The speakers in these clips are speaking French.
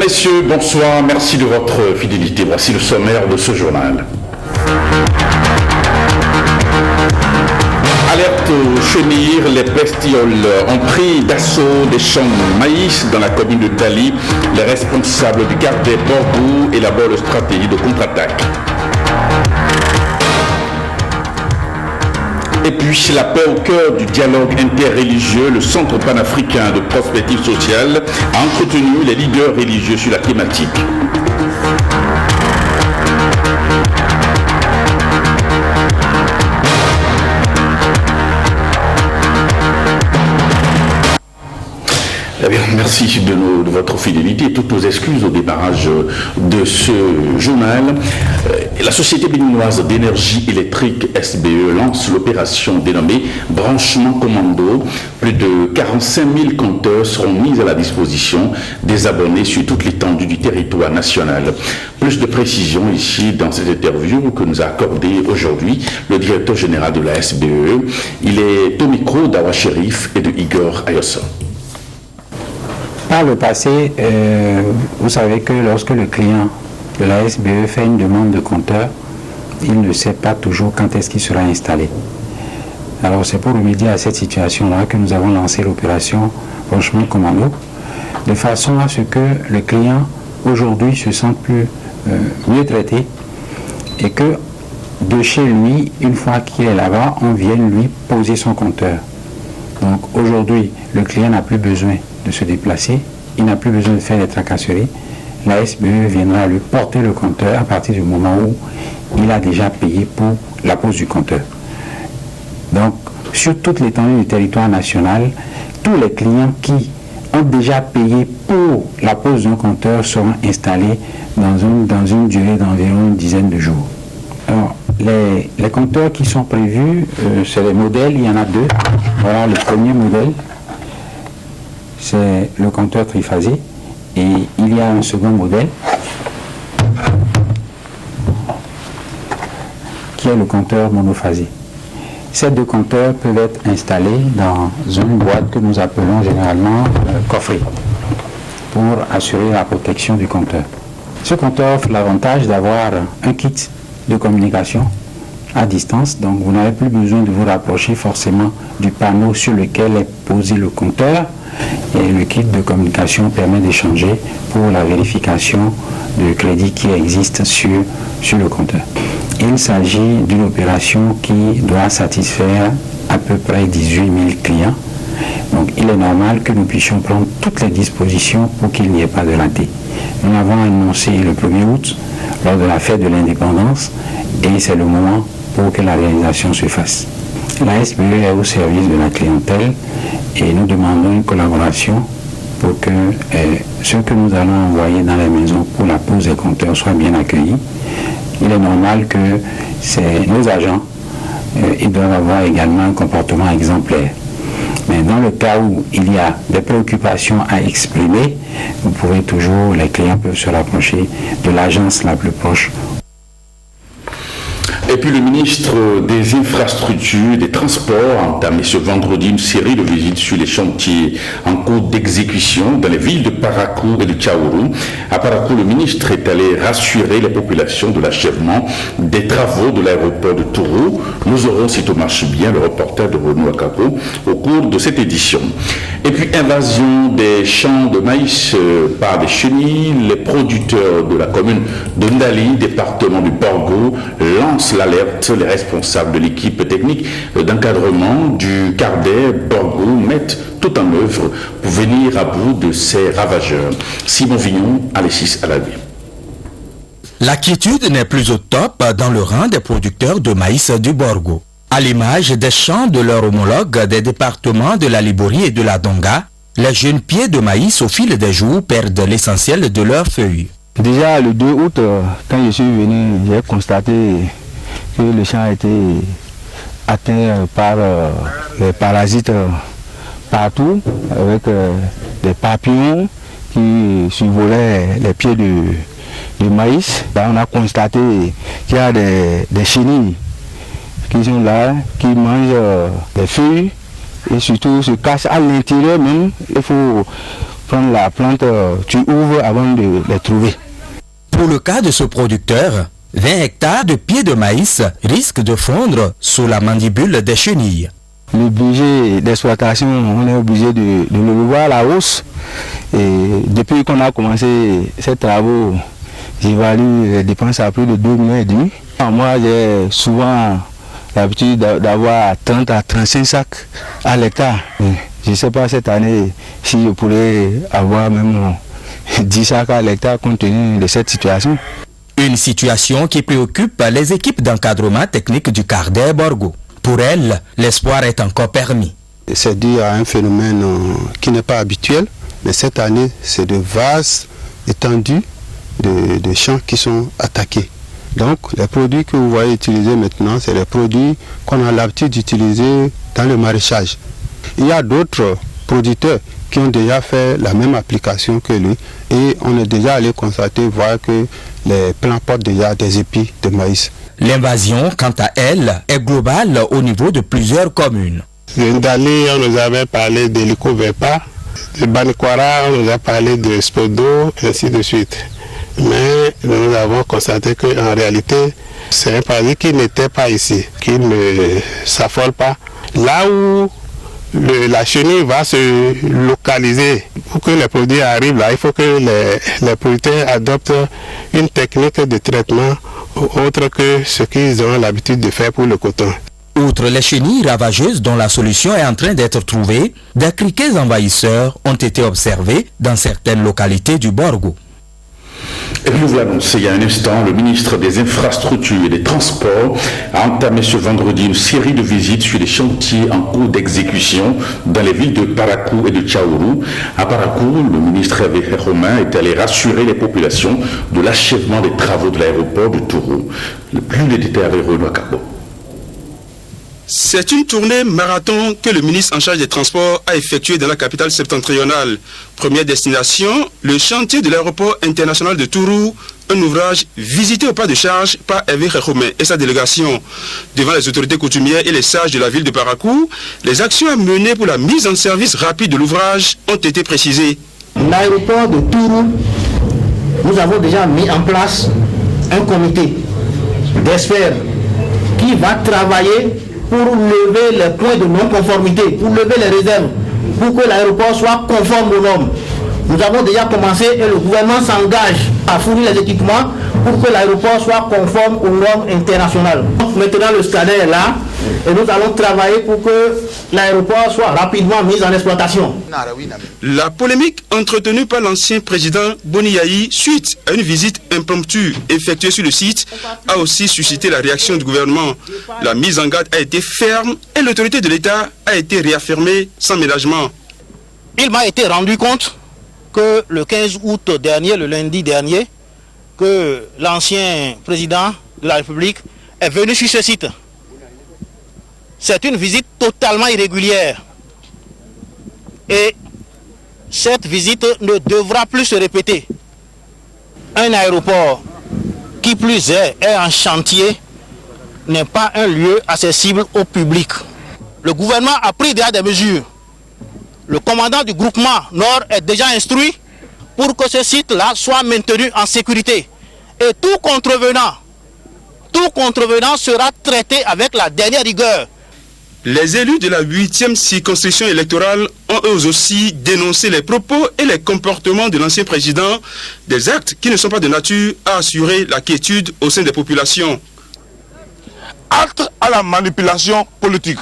messieurs, bonsoir, merci de votre fidélité. Voici le sommaire de ce journal. Alerte aux chenilles, les bestioles ont pris d'assaut des champs de maïs dans la commune de Dali. Les responsables du garde des Borgou élaborent une stratégie de contre-attaque. Et puis la paix au cœur du dialogue interreligieux, le Centre panafricain de prospective sociale a entretenu les leaders religieux sur la thématique. Eh bien, merci de votre fidélité et toutes nos excuses au démarrage de ce journal. La Société béninoise d'énergie électrique SBE lance l'opération dénommée Branchement Commando. Plus de 45 000 compteurs seront mis à la disposition des abonnés sur toute l'étendue du territoire national. Plus de précisions ici dans cette interview que nous a accordée aujourd'hui le directeur général de la SBE. Il est au micro d'Awa Sherif et de Igor Ayossa. Par le passé, vous savez que lorsque le client de la SBE fait une demande de compteur, il ne sait pas toujours quand est-ce qu'il sera installé. Alors c'est pour remédier à cette situation-là que nous avons lancé l'opération Branchement Commando, de façon à ce que le client aujourd'hui se sente mieux traité et que de chez lui, une fois qu'il est là-bas, on vienne lui poser son compteur. Donc aujourd'hui, le client n'a plus besoin de se déplacer, il n'a plus besoin de faire des tracasseries. La SBE viendra lui porter le compteur à partir du moment où il a déjà payé pour la pose du compteur. Donc, sur toute l'étendue du territoire national, tous les clients qui ont déjà payé pour la pose d'un compteur seront installés dans une durée d'environ une dizaine de jours. Alors, les compteurs qui sont prévus, c'est les modèles, il y en a deux. Voilà le premier modèle, c'est le compteur triphasé, et il y a un second modèle qui est le compteur monophasé. Ces deux compteurs peuvent être installés dans une boîte que nous appelons généralement coffret pour assurer la protection du compteur. Ce compteur offre l'avantage d'avoir un kit de communication à distance, donc vous n'avez plus besoin de vous rapprocher forcément du panneau sur lequel est posé le compteur, et le kit de communication permet d'échanger pour la vérification de crédit qui existe sur le compteur. Il s'agit d'une opération qui doit satisfaire à peu près 18 000 clients, donc il est normal que nous puissions prendre toutes les dispositions pour qu'il n'y ait pas de raté. Nous l'avons annoncé le 1er août lors de la fête de l'indépendance, et c'est le moment pour que la réalisation se fasse. La SBE est au service de la clientèle et nous demandons une collaboration pour que ceux que nous allons envoyer dans les maisons pour la pose des compteurs soient bien accueillis. Il est normal que nos agents ils doivent avoir également un comportement exemplaire. Mais dans le cas où il y a des préoccupations à exprimer, les clients peuvent se rapprocher de l'agence la plus proche. Et puis le ministre des Infrastructures et des Transports a entamé ce vendredi une série de visites sur les chantiers en cours d'exécution dans les villes de Parakou et de Tchaourou. À Parakou, le ministre est allé rassurer les populations de l'achèvement des travaux de l'aéroport de Tourou. Nous aurons, si tout marche bien, le reporter de Renaud Akako au cours de cette édition. Et puis invasion des champs de maïs par des chenilles. Les producteurs de la commune de Ndali, département du Borgo, lancent l'alerte. Les responsables de l'équipe technique d'encadrement du Cardet Borgo mettent tout en œuvre pour venir à bout de ces ravageurs. Simon Vignon, Alexis Alavé. L'inquiétude n'est plus au top dans le rang des producteurs de maïs du Borgo. À l'image des champs de leurs homologues des départements de la Liborie et de la Donga, les jeunes pieds de maïs au fil des jours perdent l'essentiel de leurs feuilles. Déjà le 2 août, quand je suis venu, j'ai constaté que le champ a été atteint par les parasites partout, avec des papillons qui survolaient les pieds de maïs. Là, on a constaté qu'il y a des chenilles qui sont là, qui mangent des feuilles et surtout se cachent à l'intérieur même. Il faut prendre la plante, tu ouvres avant de trouver. Pour le cas de ce producteur, 20 hectares de pieds de maïs risquent de fondre sous la mandibule des chenilles. Le budget d'exploitation, on est obligé de le revoir à la hausse. Et depuis qu'on a commencé ces travaux, j'évalue les dépenses à plus de 2,5 millions. Moi, j'ai souvent l'habitude d'avoir 30 à 35 sacs à l'hectare. Je ne sais pas cette année si je pourrais avoir même 10 sacs à l'hectare compte tenu de cette situation. Une situation qui préoccupe les équipes d'encadrement technique du Cardet Borgo. Pour elles, l'espoir est encore permis. C'est dû à un phénomène qui n'est pas habituel, mais cette année, c'est de vastes étendues de champs qui sont attaqués. Donc, les produits que vous voyez utiliser maintenant, c'est les produits qu'on a l'habitude d'utiliser dans le maraîchage. Il y a d'autres producteurs qui ont déjà fait la même application que lui et on est déjà allé constater, voir que les plants portent déjà des épis de maïs. L'invasion, quant à elle, est globale au niveau de plusieurs communes. D'Ali, on nous avait parlé de l'Ico-Vepa, de Banikwara, on nous a parlé de Spodo, ainsi de suite. Mais nous avons constaté qu'en réalité, c'est un parasite qui n'était pas ici, qui ne s'affole pas. Là où la chenille va se localiser, pour que les produits arrivent là, il faut que les producteurs adoptent une technique de traitement autre que ce qu'ils ont l'habitude de faire pour le coton. Outre les chenilles ravageuses dont la solution est en train d'être trouvée, des criquets envahisseurs ont été observés dans certaines localités du Borgo. Et puis vous l'annoncez il y a un instant, le ministre des Infrastructures et des Transports a entamé ce vendredi une série de visites sur les chantiers en cours d'exécution dans les villes de Parakou et de Tchaourou. À Parakou, le ministre Hervé Romain est allé rassurer les populations de l'achèvement des travaux de l'aéroport de Tourou. Plus les détails avec Renaud Cabo. C'est une tournée marathon que le ministre en charge des Transports a effectuée dans la capitale septentrionale. Première destination, le chantier de l'aéroport international de Tourou, un ouvrage visité au pas de charge par Hervé Romain et sa délégation. Devant les autorités coutumières et les sages de la ville de Parakou, les actions à mener pour la mise en service rapide de l'ouvrage ont été précisées. L'aéroport de Tourou, nous avons déjà mis en place un comité d'experts qui va travailler pour lever les points de non-conformité, pour lever les réserves, pour que l'aéroport soit conforme aux normes. Nous avons déjà commencé et le gouvernement s'engage à fournir les équipements pour que l'aéroport soit conforme aux normes internationales. Maintenant, le scanner est là et nous allons travailler pour que l'aéroport soit rapidement mis en exploitation. La polémique entretenue par l'ancien président Boni Yayi suite à une visite impromptue effectuée sur le site a aussi suscité la réaction du gouvernement. La mise en garde a été ferme et l'autorité de l'État a été réaffirmée sans ménagement. Il m'a été rendu compte que le 15 août dernier, le lundi dernier, que l'ancien président de la République est venu sur ce site. C'est une visite totalement irrégulière. Et cette visite ne devra plus se répéter. Un aéroport qui plus est en chantier n'est pas un lieu accessible au public. Le gouvernement a pris déjà des mesures. Le commandant du groupement Nord est déjà instruit pour que ce site-là soit maintenu en sécurité. Et tout contrevenant sera traité avec la dernière rigueur. Les élus de la 8e circonscription électorale ont eux aussi dénoncé les propos et les comportements de l'ancien président, des actes qui ne sont pas de nature à assurer la quiétude au sein des populations. Acte à la manipulation politique.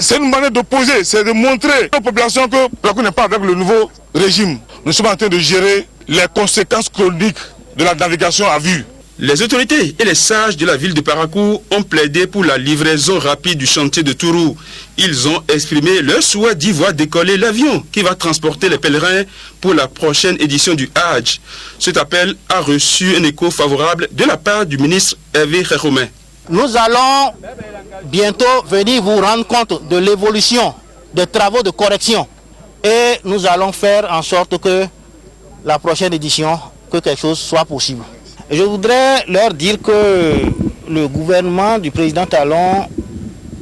C'est une manière d'opposer, c'est de montrer aux populations que Parakou n'est pas avec le nouveau régime. Nous sommes en train de gérer les conséquences chroniques de la navigation à vue. Les autorités et les sages de la ville de Parakou ont plaidé pour la livraison rapide du chantier de Tourou. Ils ont exprimé leur souhait d'y voir décoller l'avion qui va transporter les pèlerins pour la prochaine édition du Hajj. Cet appel a reçu un écho favorable de la part du ministre Hervé Romain. Nous allons bientôt venir vous rendre compte de l'évolution des travaux de correction et nous allons faire en sorte que la prochaine édition, que quelque chose soit possible. Je voudrais leur dire que le gouvernement du président Talon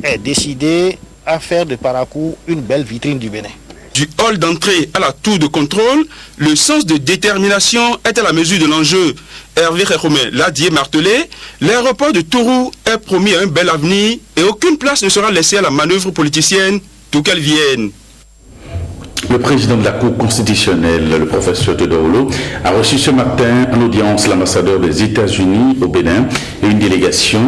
est décidé à faire de Parakou une belle vitrine du Bénin. Du hall d'entrée à la tour de contrôle, le sens de détermination est à la mesure de l'enjeu. Hervé Réhomé l'a dit et martelé, l'aéroport de Tourou est promis à un bel avenir et aucune place ne sera laissée à la manœuvre politicienne, d'où qu'elle vienne. Le président de la Cour constitutionnelle, le professeur Tedorolo, a reçu ce matin en audience l'ambassadeur des États-Unis au Bénin et une délégation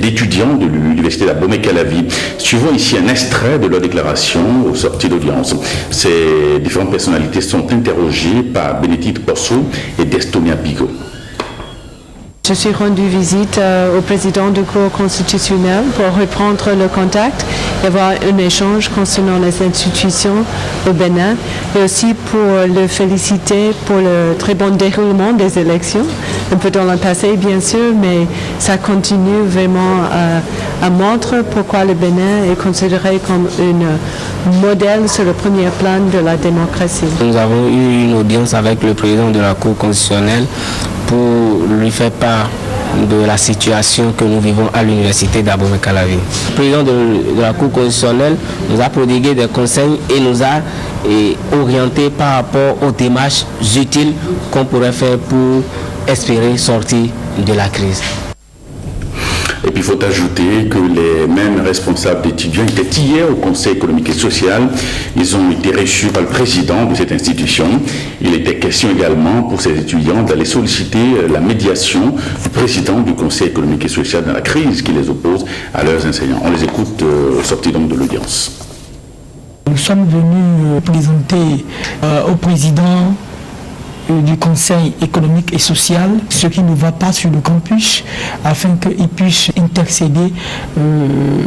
d'étudiants de l'université d'Abomey-Calavi. Suivons ici un extrait de leur déclaration aux sorties d'audience. Ces différentes personnalités sont interrogées par Bénédicte Bosso et Destonia Bigot. Je suis rendu visite au président du Cour constitutionnel pour reprendre le contact et avoir un échange concernant les institutions au Bénin et aussi pour le féliciter pour le très bon déroulement des élections. Un peu dans le passé, bien sûr, mais ça continue vraiment à montrer pourquoi le Bénin est considéré comme un modèle sur le premier plan de la démocratie. Nous avons eu une audience avec le président de la Cour constitutionnelle pour lui faire part de la situation que nous vivons à l'université d'Abomey-Calavi. Le président de la Cour constitutionnelle nous a prodigué des conseils et nous a orientés par rapport aux démarches utiles qu'on pourrait faire pour espérer sortir de la crise. Et puis il faut ajouter que les mêmes responsables d'étudiants étaient hier au Conseil économique et social. Ils ont été reçus par le président de cette institution. Il était question également pour ces étudiants d'aller solliciter la médiation du président du Conseil économique et social dans la crise qui les oppose à leurs enseignants. On les écoute au sortir donc de l'audience. Nous sommes venus présenter au président du Conseil économique et social ce qui ne va pas sur le campus afin qu'il puisse intercéder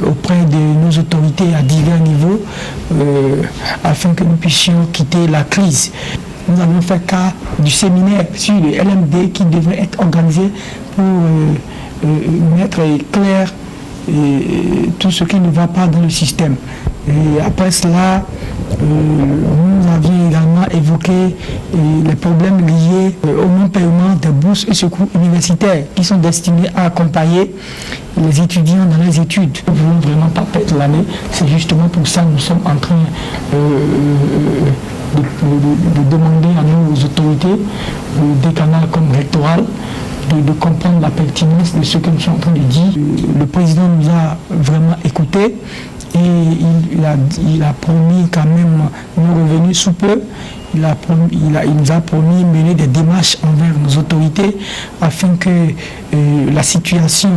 auprès de nos autorités à divers niveaux afin que nous puissions quitter la crise. Nous avons fait cas du séminaire sur le LMD qui devrait être organisé pour mettre clair tout ce qui ne va pas dans le système. Et après cela, nous avions également évoqué les problèmes liés au non-paiement des bourses et secours universitaires qui sont destinés à accompagner les étudiants dans les études. Nous ne voulons vraiment pas perdre l'année. C'est justement pour ça que nous sommes en train de demander à nos autorités, décanales comme rectorales, de comprendre la pertinence de ce que nous sommes en train de dire. Le président nous a vraiment écoutés et il a promis quand même nous revenir sous peu. Il nous a promis mener des démarches envers nos autorités afin que la situation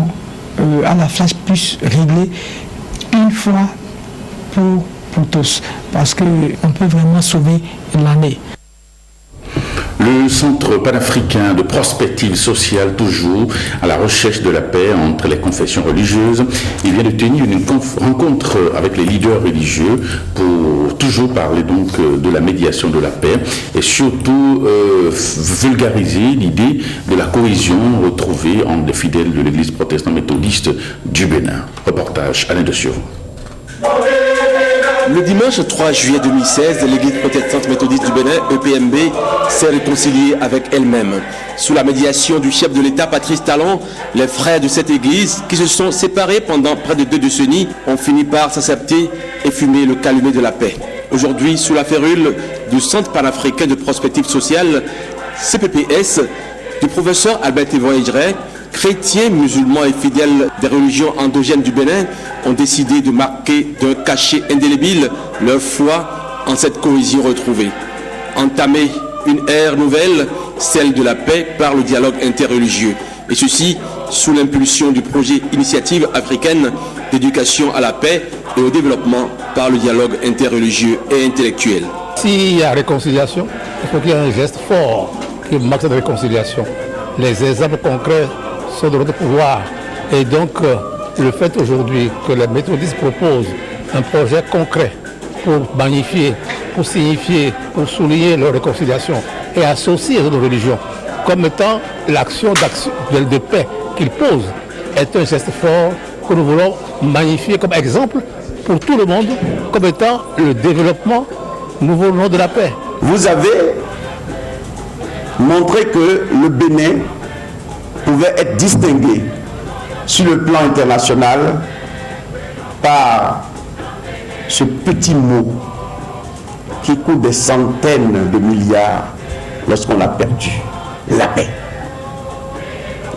à la flash puisse régler une fois pour tous, parce qu'on peut vraiment sauver l'année. Le Centre panafricain de prospective sociale, toujours à la recherche de la paix entre les confessions religieuses, il vient de tenir une rencontre avec les leaders religieux pour toujours parler donc de la médiation de la paix et surtout vulgariser l'idée de la cohésion retrouvée entre les fidèles de l'église protestante méthodiste du Bénin. Reportage Alain de Sur. Le dimanche 3 juillet 2016, l'Église protestante méthodiste du Bénin, EPMB, s'est réconciliée avec elle-même. Sous la médiation du chef de l'État, Patrice Talon, les frères de cette église, qui se sont séparés pendant près de 2 décennies, ont fini par s'accepter et fumer le calumet de la paix. Aujourd'hui, sous la férule du Centre panafricain de prospective sociale, CPPS, du professeur Albert Evon-Edjeret, chrétiens, musulmans et fidèles des religions endogènes du Bénin ont décidé de marquer d'un cachet indélébile leur foi en cette cohésion retrouvée. Entamer une ère nouvelle, celle de la paix par le dialogue interreligieux. Et ceci sous l'impulsion du projet Initiative africaine d'éducation à la paix et au développement par le dialogue interreligieux et intellectuel. S'il y a réconciliation, il faut qu'il y ait un geste fort qui marque cette réconciliation. Les exemples concrets sont de notre pouvoir. Et donc, le fait aujourd'hui que les méthodistes proposent un projet concret pour magnifier, pour signifier, pour souligner leur réconciliation et associer les autres religions comme étant l'action de paix qu'ils posent est un geste fort que nous voulons magnifier comme exemple pour tout le monde comme étant le développement nouveau nom de la paix. Vous avez montré que le Bénin pouvait être distingué sur le plan international par ce petit mot qui coûte des centaines de milliards lorsqu'on a perdu la paix.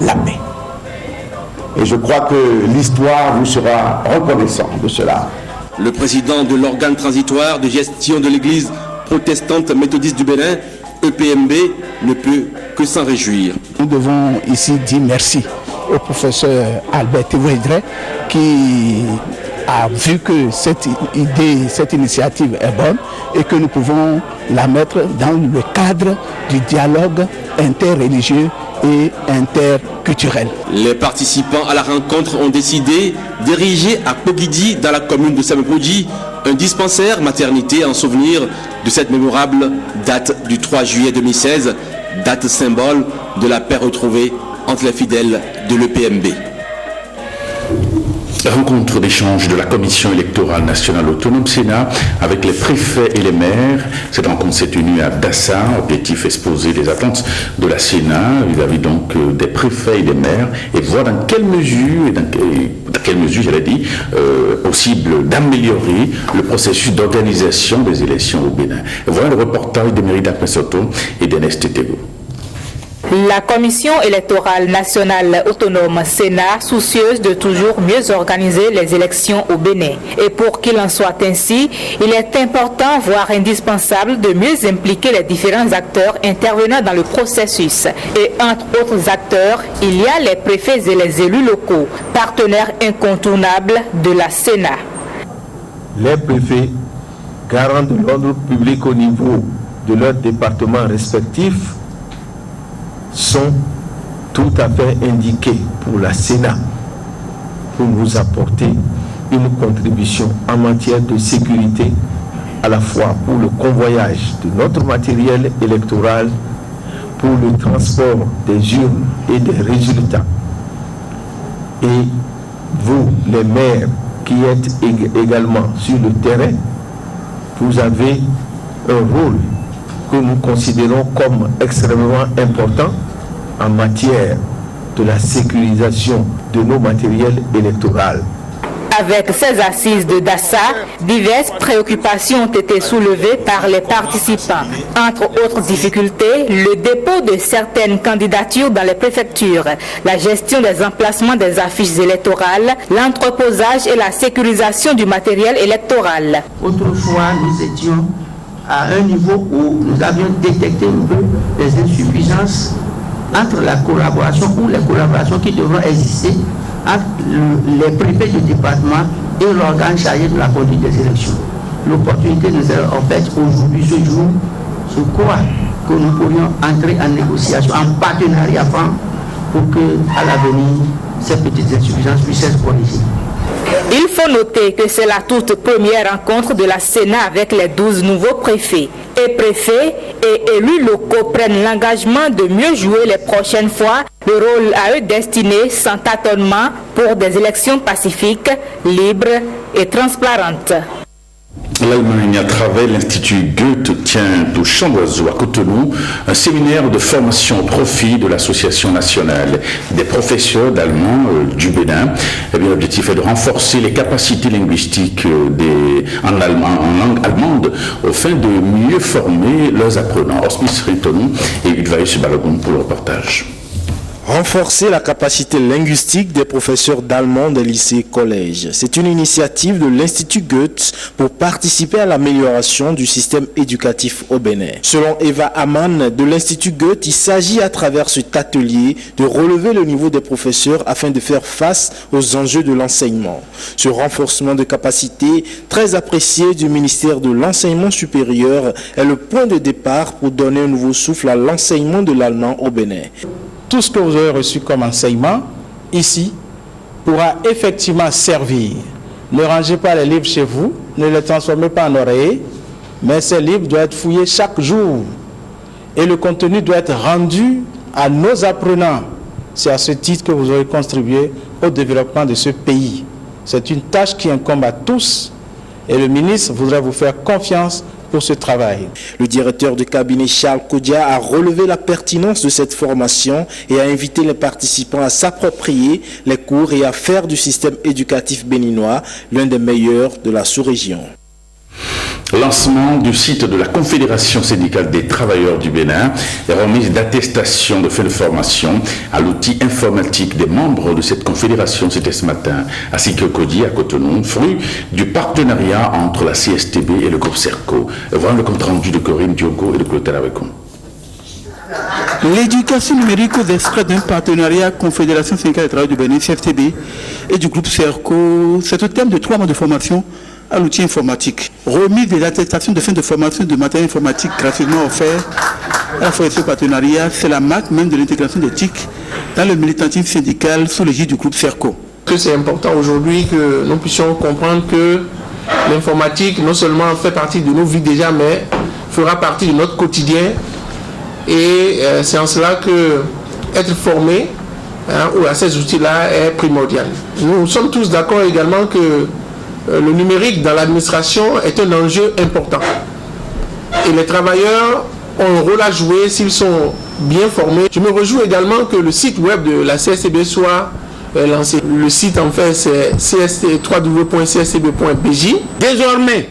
La paix. Et je crois que l'histoire vous sera reconnaissante de cela. Le président de l'organe transitoire de gestion de l'Église protestante méthodiste du Bénin, EPMB, ne peut que s'en réjouir. Nous devons ici dire merci au professeur Albert Thévoudré qui a vu que cette idée, cette initiative est bonne et que nous pouvons la mettre dans le cadre du dialogue interreligieux et interculturel. Les participants à la rencontre ont décidé d'ériger à Pogidi, dans la commune de Samepodji, un dispensaire maternité en souvenir de cette mémorable date du 3 juillet 2016, date symbole de la paix retrouvée entre les fidèles de l'EPMB. Rencontre d'échange de la Commission électorale nationale autonome Sénat avec les préfets et les maires. Cette rencontre s'est tenue à Dassa. Objectif exposer les attentes de la Sénat vis-à-vis donc des préfets et des maires et voir dans quelle mesure, j'allais dire, possible d'améliorer le processus d'organisation des élections au Bénin. Voilà le reportage de Mérida Pesoto et d'Ernest Tego. La Commission électorale nationale autonome Sénat, soucieuse de toujours mieux organiser les élections au Bénin. Et pour qu'il en soit ainsi, il est important, voire indispensable, de mieux impliquer les différents acteurs intervenant dans le processus. Et entre autres acteurs, il y a les préfets et les élus locaux, partenaires incontournables de la Sénat. Les préfets, garants de l'ordre public au niveau de leurs départements respectifs, sont tout à fait indiqués pour la Sénat pour nous apporter une contribution en matière de sécurité, à la fois pour le convoyage de notre matériel électoral, pour le transport des urnes et des résultats. Et vous, les maires qui êtes également sur le terrain, vous avez un rôle que nous considérons comme extrêmement important en matière de la sécurisation de nos matériels électoraux. Avec ces assises de Dassa, diverses préoccupations ont été soulevées par les participants. Entre autres difficultés, le dépôt de certaines candidatures dans les préfectures, la gestion des emplacements des affiches électorales, l'entreposage et la sécurisation du matériel électoral. Autrefois, nous étions à un niveau où nous avions détecté un peu les insuffisances entre la collaboration ou les collaborations qui devront exister entre les préfets du département et l'organe chargé de la conduite des élections. L'opportunité nous est offerte aujourd'hui, ce jour, je crois que nous pourrions entrer en négociation, en partenariat pour que, à l'avenir, ces petites insuffisances puissent être corrigées. Il faut noter que c'est la toute première rencontre de la Sénat avec les 12 nouveaux préfets. Et préfets et élus locaux prennent l'engagement de mieux jouer les prochaines fois le rôle à eux destiné sans tâtonnement pour des élections pacifiques, libres et transparentes. L'Allemagne, à travers l'Institut Goethe, tient au Champ d'Oiseau à Cotonou un séminaire de formation au profit de l'Association nationale des professeurs d'allemand du Bénin. L'objectif est de renforcer les capacités linguistiques en langue allemande afin de mieux former leurs apprenants. Osmis Ritonou et Udvaïs Balogun pour le reportage. Renforcer la capacité linguistique des professeurs d'allemand des lycées et collèges. C'est une initiative de l'Institut Goethe pour participer à l'amélioration du système éducatif au Bénin. Selon Eva Amann de l'Institut Goethe, il s'agit à travers cet atelier de relever le niveau des professeurs afin de faire face aux enjeux de l'enseignement. Ce renforcement de capacité, très apprécié du ministère de l'Enseignement supérieur, est le point de départ pour donner un nouveau souffle à l'enseignement de l'allemand au Bénin. Tout ce que vous avez reçu comme enseignement, ici, pourra effectivement servir. Ne rangez pas les livres chez vous, ne les transformez pas en oreillers, mais ces livres doivent être fouillés chaque jour. Et le contenu doit être rendu à nos apprenants. C'est à ce titre que vous aurez contribué au développement de ce pays. C'est une tâche qui incombe à tous et le ministre voudrait vous faire confiance pour ce travail. Le directeur de cabinet Charles Kodia a relevé la pertinence de cette formation et a invité les participants à s'approprier les cours et à faire du système éducatif béninois l'un des meilleurs de la sous-région. Lancement du site de la Confédération syndicale des travailleurs du Bénin et remise d'attestation de fin de formation à l'outil informatique des membres de cette confédération, c'était ce matin à Sikokodi, à Cotonou, fruit du partenariat entre la CSTB et le groupe Serco. Voilà le compte rendu de Corinne Diogo et de Clotaire Avecon. L'éducation numérique aux extraits d'un partenariat Confédération syndicale des travailleurs du Bénin, CFTB, et du groupe CERCO, c'est au terme de 3 mois de formation à l'outil informatique. Remise des attestations de fin de formation de matériel informatique gratuitement offert à la fois ce partenariat, c'est la marque même de l'intégration des TIC dans le militantisme syndical sous l'égide du groupe CERCO. C'est important aujourd'hui que nous puissions comprendre que l'informatique non seulement fait partie de nos vies déjà, mais fera partie de notre quotidien. Et c'est en cela que être formé à ces outils-là est primordial. Nous sommes tous d'accord également que le numérique dans l'administration est un enjeu important. Et les travailleurs ont un rôle à jouer s'ils sont bien formés. Je me réjouis également que le site web de la CSTB soit lancé. Le site en fait c'est www.cscb.bj. Désormais,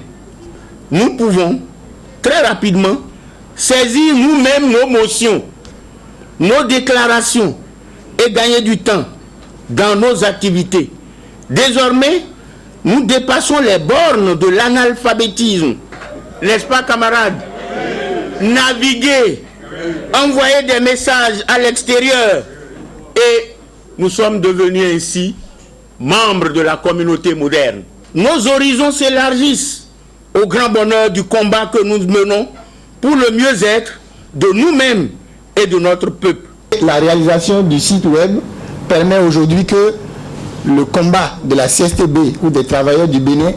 nous pouvons très rapidement saisir nous-mêmes nos motions, nos déclarations et gagner du temps dans nos activités. Désormais, nous dépassons les bornes de l'analphabétisme. N'est-ce pas, camarades? Naviguer, envoyer des messages à l'extérieur. Et nous sommes devenus ainsi membres de la communauté moderne. Nos horizons s'élargissent au grand bonheur du combat que nous menons pour le mieux-être de nous-mêmes et de notre peuple. La réalisation du site web permet aujourd'hui que le combat de la CSTB ou des travailleurs du Bénin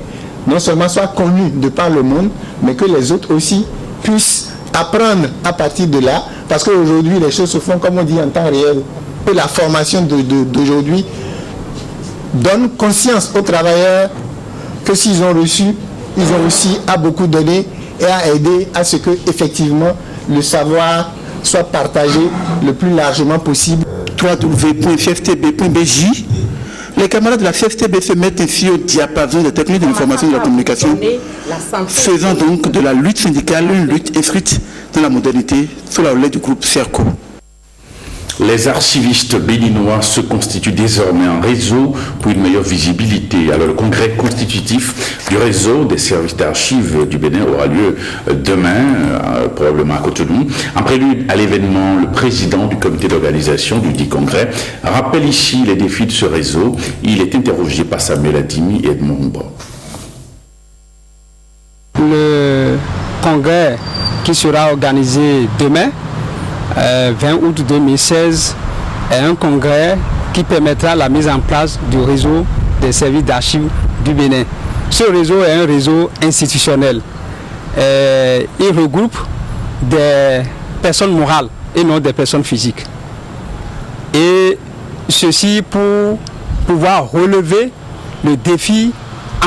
non seulement soit connu de par le monde, mais que les autres aussi puissent apprendre à partir de là, parce qu'aujourd'hui les choses se font comme on dit en temps réel. Et la formation d'aujourd'hui donne conscience aux travailleurs que s'ils ont reçu, ils ont aussi à beaucoup donner et à aider à ce que effectivement le savoir soit partagé le plus largement possible. www.cftb.bj. Les camarades de la CFTB se mettent ainsi au diapason des techniques de l'information et de la communication, faisant donc de la lutte syndicale une lutte inscrite dans la modernité sous la houlette du groupe CERCO. Les archivistes béninois se constituent désormais en réseau pour une meilleure visibilité. Alors le congrès constitutif du réseau des services d'archives du Bénin aura lieu demain, probablement à Cotonou. En prélude à l'événement, le président du comité d'organisation du dit congrès rappelle ici les défis de ce réseau. Il est interrogé par Samuel Adimi et Edmond Mbon. Le congrès qui sera organisé demain, 20 août 2016, est un congrès qui permettra la mise en place du réseau des services d'archives du Bénin. Ce réseau est un réseau institutionnel. Il regroupe des personnes morales et non des personnes physiques. Et ceci pour pouvoir relever le défi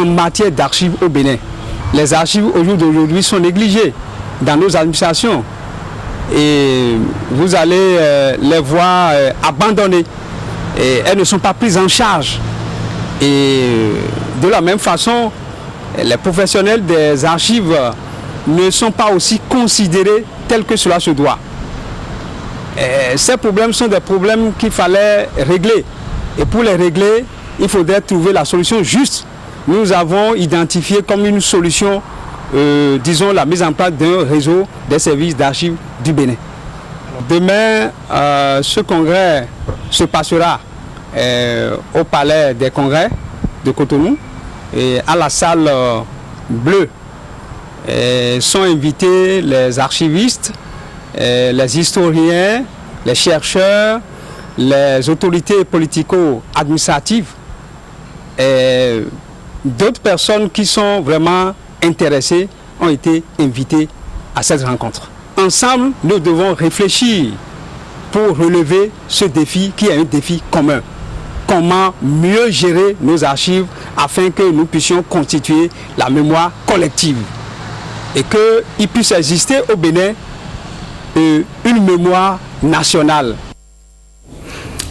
en matière d'archives au Bénin. Les archives au jour d'aujourd'hui sont négligées dans nos administrations. Et vous allez les voir abandonnées. Et elles ne sont pas prises en charge. Et de la même façon, les professionnels des archives ne sont pas aussi considérés tels que cela se doit. Et ces problèmes sont des problèmes qu'il fallait régler. Et pour les régler, il faudrait trouver la solution juste. Nous avons identifié comme une solution disons la mise en place d'un réseau des services d'archives du Bénin. Demain, ce congrès se passera au palais des congrès de Cotonou et à la salle bleue. Sont invités les archivistes, les historiens, les chercheurs, les autorités politico-administratives et d'autres personnes qui sont vraiment intéressés ont été invités à cette rencontre. Ensemble, nous devons réfléchir pour relever ce défi qui est un défi commun. Comment mieux gérer nos archives afin que nous puissions constituer la mémoire collective et qu'il puisse exister au Bénin une mémoire nationale.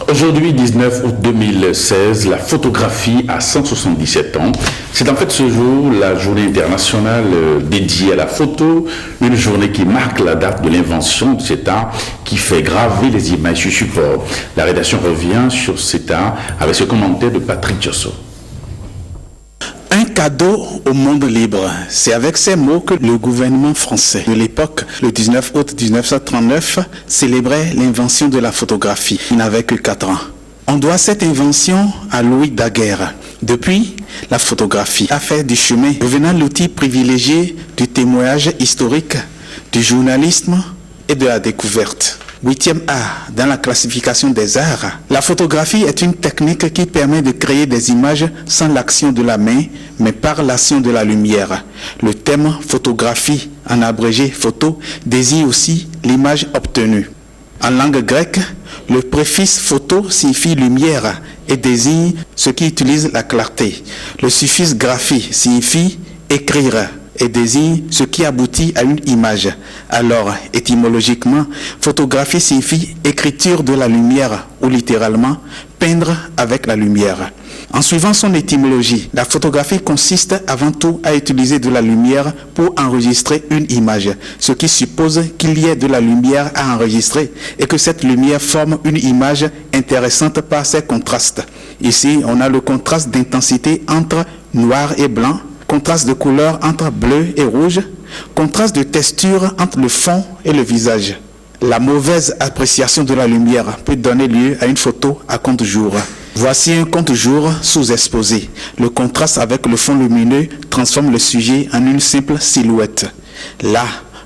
Aujourd'hui, 19 août 2016, la photographie a 177 ans. C'est en fait ce jour la journée internationale dédiée à la photo, une journée qui marque la date de l'invention de cet art qui fait graver les images sur support. La rédaction revient sur cet art avec ce commentaire de Patrick Josso. Un cadeau au monde libre. C'est avec ces mots que le gouvernement français de l'époque, le 19 août 1939, célébrait l'invention de la photographie. Il n'avait que 4 ans. On doit cette invention à Louis Daguerre. Depuis, la photographie a fait du chemin, devenant l'outil privilégié du témoignage historique, du journalisme et de la découverte. 8e art dans la classification des arts. La photographie est une technique qui permet de créer des images sans l'action de la main, mais par l'action de la lumière. Le terme photographie, en abrégé photo, désigne aussi l'image obtenue. En langue grecque, le préfixe photo signifie lumière et désigne ce qui utilise la clarté. Le suffixe graphie signifie écrire et désigne ce qui aboutit à une image. Alors, étymologiquement, photographie signifie écriture de la lumière ou littéralement peindre avec la lumière. En suivant son étymologie, la photographie consiste avant tout à utiliser de la lumière pour enregistrer une image, ce qui suppose qu'il y ait de la lumière à enregistrer et que cette lumière forme une image intéressante par ses contrastes. Ici, on a le contraste d'intensité entre noir et blanc, contraste de couleur entre bleu et rouge, contraste de texture entre le fond et le visage. La mauvaise appréciation de la lumière peut donner lieu à une photo à contre-jour. Voici un contre-jour sous-exposé. Le contraste avec le fond lumineux transforme le sujet en une simple silhouette. Là,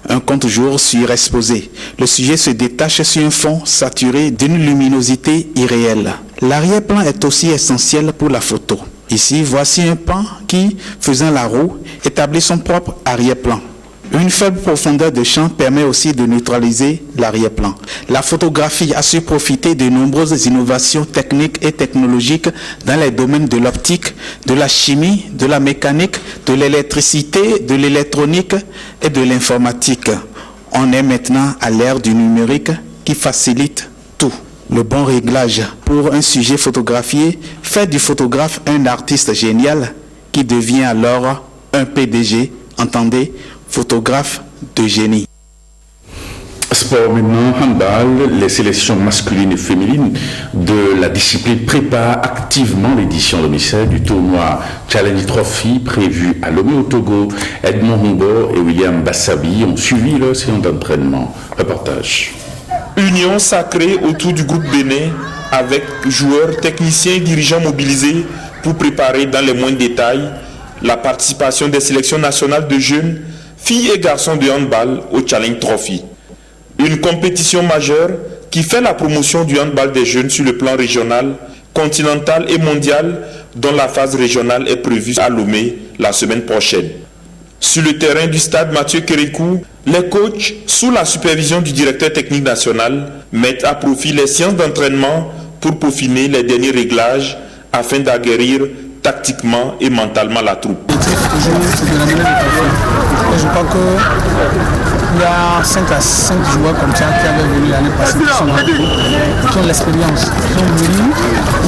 un contre-jour surexposé. Le sujet se détache sur un fond saturé d'une luminosité irréelle. L'arrière-plan est aussi essentiel pour la photo. Ici, voici un pan qui, faisant la roue, établit son propre arrière-plan. Une faible profondeur de champ permet aussi de neutraliser l'arrière-plan. La photographie a su profiter de nombreuses innovations techniques et technologiques dans les domaines de l'optique, de la chimie, de la mécanique, de l'électricité, de l'électronique et de l'informatique. On est maintenant à l'ère du numérique qui facilite tout. Le bon réglage pour un sujet photographié fait du photographe un artiste génial qui devient alors un PDG, entendez, photographe de génie. Sport maintenant, handball, les sélections masculines et féminines de la discipline préparent activement l'édition 2016 du tournoi Challenge Trophy prévu à Lomé au Togo. Edmond Humbo et William Bassabi ont suivi leur séance d'entraînement. Reportage. Union sacrée autour du groupe Bénin avec joueurs, techniciens et dirigeants mobilisés pour préparer dans les moindres détails la participation des sélections nationales de jeunes, filles et garçons de handball au Challenge Trophy. Une compétition majeure qui fait la promotion du handball des jeunes sur le plan régional, continental et mondial, dont la phase régionale est prévue à Lomé la semaine prochaine. Sur le terrain du stade Mathieu Kérékou, les coachs, sous la supervision du directeur technique national, mettent à profit les séances d'entraînement pour peaufiner les derniers réglages afin d'aguerrir tactiquement et mentalement la troupe. Je crois qu'il y a 5 joueurs comme ça qui avaient venu l'année passée, qui sont dans le groupe, qui ont l'expérience, qui ont venu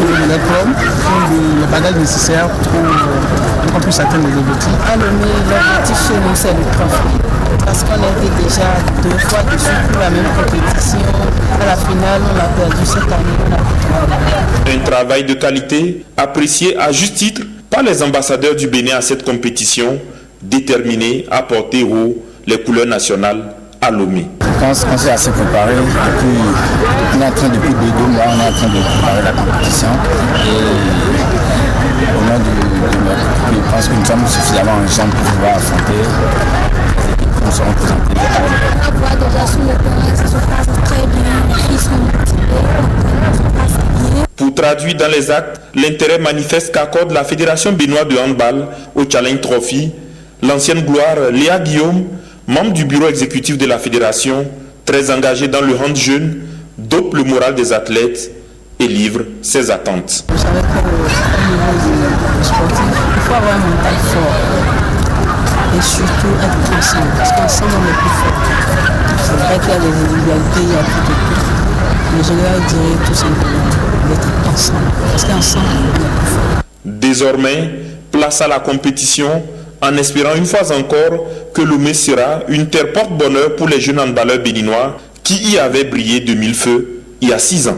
de l'école, qui ont le bagage nécessaire pour qu'on puisse atteindre les objectifs. L'objectif chez nous, c'est le trophée. Parce qu'on était déjà 2 fois dessus pour la même compétition. À la finale, on l'a perdu cette année. Un travail de qualité apprécié à juste titre par les ambassadeurs du Bénin à cette compétition, déterminés à porter haut les couleurs nationales à Lomé. Je pense qu'on s'est assez préparé. On est en train depuis 2 mois, on est en train de préparer la compétition. Et au nom de je pense que nous sommes suffisamment ensemble pour pouvoir affronter les équipes qui nous seront présentées. On voit déjà sur le terrain, ça se passe très bien, les filles sont motivées, ça se passe bien. Pour traduire dans les actes l'intérêt manifeste qu'accorde la Fédération béninoise de handball au Challenge Trophy, l'ancienne gloire Léa Guillaume, membre du bureau exécutif de la Fédération, très engagée dans le hand jeune, dope le moral des athlètes et livre ses attentes. Vous savez qu'au niveau du sportif, il faut avoir un mental fort et surtout être ensemble, parce qu'ensemble on est plus fort. C'est vrai qu'il y a des individualités, il y a tout et tout, mais je leur dirais tout simplement parce qu'ensemble, on est plus fort. Désormais, place à la compétition, en espérant une fois encore que Lomé sera une terre porte-bonheur pour les jeunes handballeurs béninois qui y avaient brillé de mille feux il y a 6 ans.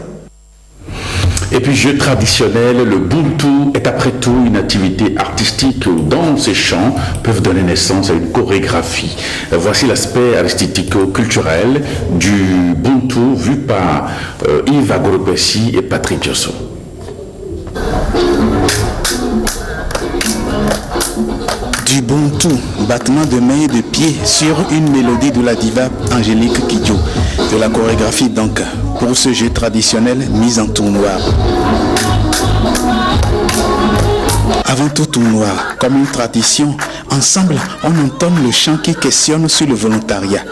Et puis, jeu traditionnel, le buntu est après tout une activité artistique où danse et chants peuvent donner naissance à une chorégraphie. Voici l'aspect artistico-culturel du buntu vu par Yves Agoropessi et Patrick Diosso. Du buntu, battement de mains et de pieds sur une mélodie de la diva Angélique Kidjo. De la chorégraphie donc pour ce jeu traditionnel mis en tournoi. Avant tout tournoi, comme une tradition, ensemble on entend le chant qui questionne sur le volontariat.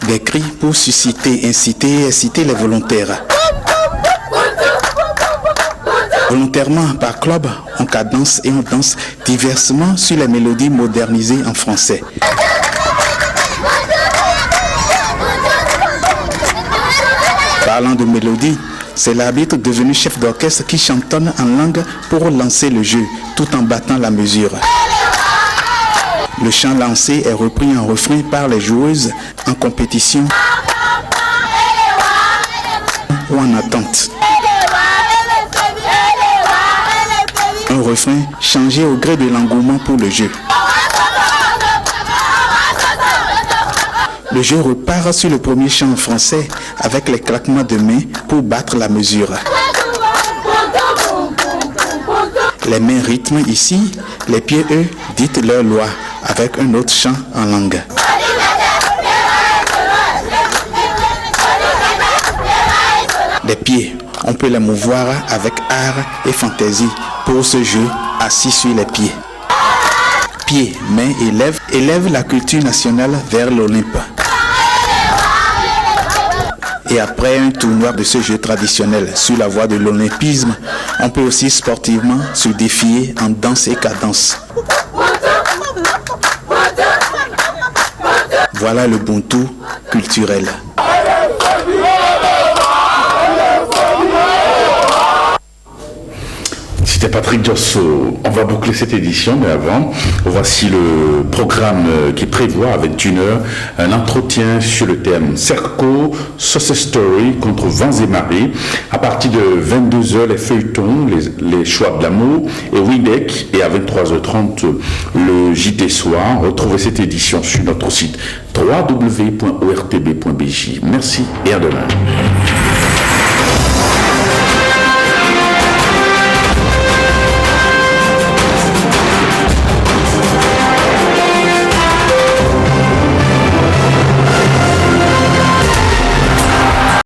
Des cris pour susciter, inciter et exciter les volontaires. Volontairement par club, on cadence et on danse diversement sur les mélodies modernisées en français. Parlant de mélodie, c'est l'arbitre devenu chef d'orchestre qui chantonne en langue pour lancer le jeu, tout en battant la mesure. Le chant lancé est repris en refrain par les joueuses en compétition ou en attente. Un refrain changé au gré de l'engouement pour le jeu. Le jeu repart sur le premier chant en français avec les claquements de mains pour battre la mesure. Les mains rythment ici, les pieds eux ditent leur loi avec un autre chant en langue. Les pieds, on peut les mouvoir avec art et fantaisie pour ce jeu assis sur les pieds. Pieds, mains et lèvres élèvent la culture nationale vers l'Olympe. Et après un tournoi de ce jeu traditionnel sur la voie de l'olympisme, on peut aussi sportivement se défier en danse et cadence. Voilà le buntu culturel. C'était Patrick Diosso. On va boucler cette édition, mais avant, voici le programme qui prévoit avec une heure un entretien sur le thème Serco, Success Story contre vents et marées. À partir de 22h, les feuilletons, les choix de l'amour et Widec, et à 23h30, le JT Soir. Retrouvez cette édition sur notre site www.ortb.bj. Merci et à demain.